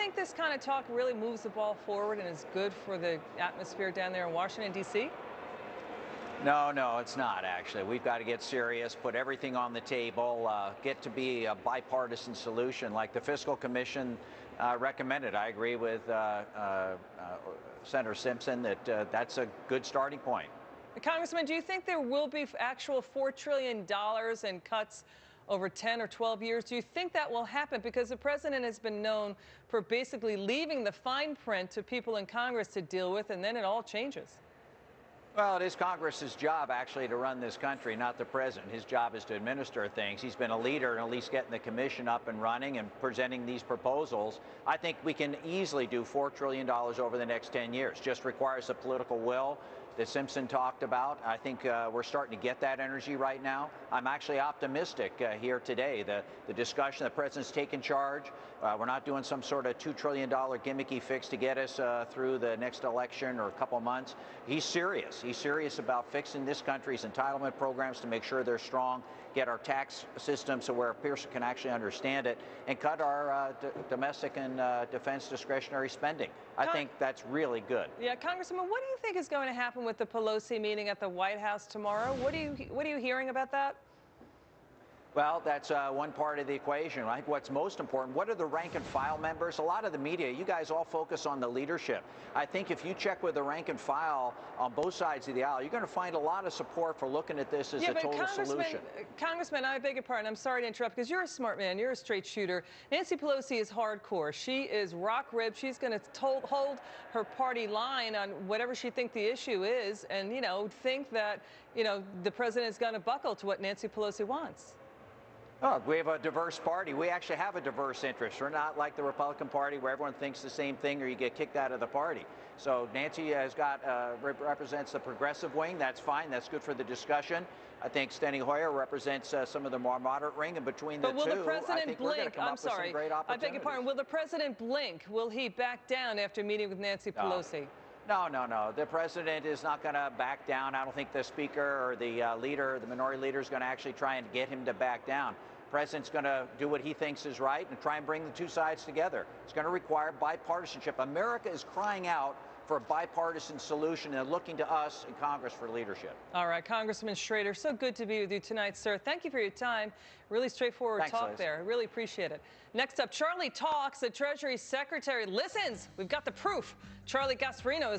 I think this kind of talk really moves the ball forward and is good for the atmosphere down there in Washington, D.C.? No, it's not, actually. We've got to get serious, put everything on the table, get to be a bipartisan solution like the Fiscal Commission recommended. I agree with Senator Simpson that that's a good starting point. Congressman, do you think there will be actual $4 trillion in cuts over 10 or 12 years? Do you think that will happen? Because the president has been known for basically leaving the fine print to people in Congress to deal with, and then it all changes. Well, it is Congress's job, actually, to run this country, not the president. His job is to administer things. He's been a leader in at least getting the commission up and running and presenting these proposals. I think we can easily do $4 trillion over the next 10 years. Just requires the political will that Simpson talked about. I think we're starting to get that energy right now. I'm actually optimistic here today. The discussion, the president's taken charge. We're not doing some sort of $2 trillion gimmicky fix to get us through the next election or a couple months. He's serious. He's serious about fixing this country's entitlement programs to make sure they're strong, get our tax system so where a person can actually understand it, and cut our domestic and defense discretionary spending. I think that's really good. Yeah, Congressman, what do you think is going to happen with the Pelosi meeting at the White House tomorrow? What are you hearing about that? Well, that's one part of the equation. I think what's most important, what are the rank and file members? A lot of the media, you guys all focus on the leadership. I think if you check with the rank and file on both sides of the aisle, you're going to find a lot of support for looking at this as a total solution. Congressman, I beg your pardon. I'm sorry to interrupt because you're a smart man. You're a straight shooter. Nancy Pelosi is hardcore. She is rock ribbed. She's going to hold her party line on whatever she thinks the issue is and, think that, the president is going to buckle to what Nancy Pelosi wants. Oh, we have a diverse party. We actually have a diverse interest. We're not like the Republican Party where everyone thinks the same thing or you get kicked out of the party. So Nancy has got represents the progressive wing. That's fine. That's good for the discussion. I think Steny Hoyer represents some of the more moderate wing, and between the two, will the president I think we're going to come up with some great opportunities. I beg your pardon. Will the president blink? Will he back down after meeting with Nancy Pelosi? No. The president is not going to back down. I don't think the speaker or the leader, the minority leader, is going to actually try and get him to back down. The president's going to do what he thinks is right and try and bring the two sides together. It's going to require bipartisanship. America is crying out for a bipartisan solution and looking to us in Congress for leadership. All right, Congressman Schrader, so good to be with you tonight, sir. Thank you for your time. Really straightforward talk there. I really appreciate it. Next up, Charlie talks. The Treasury Secretary listens. We've got the proof. Charlie Gasparino is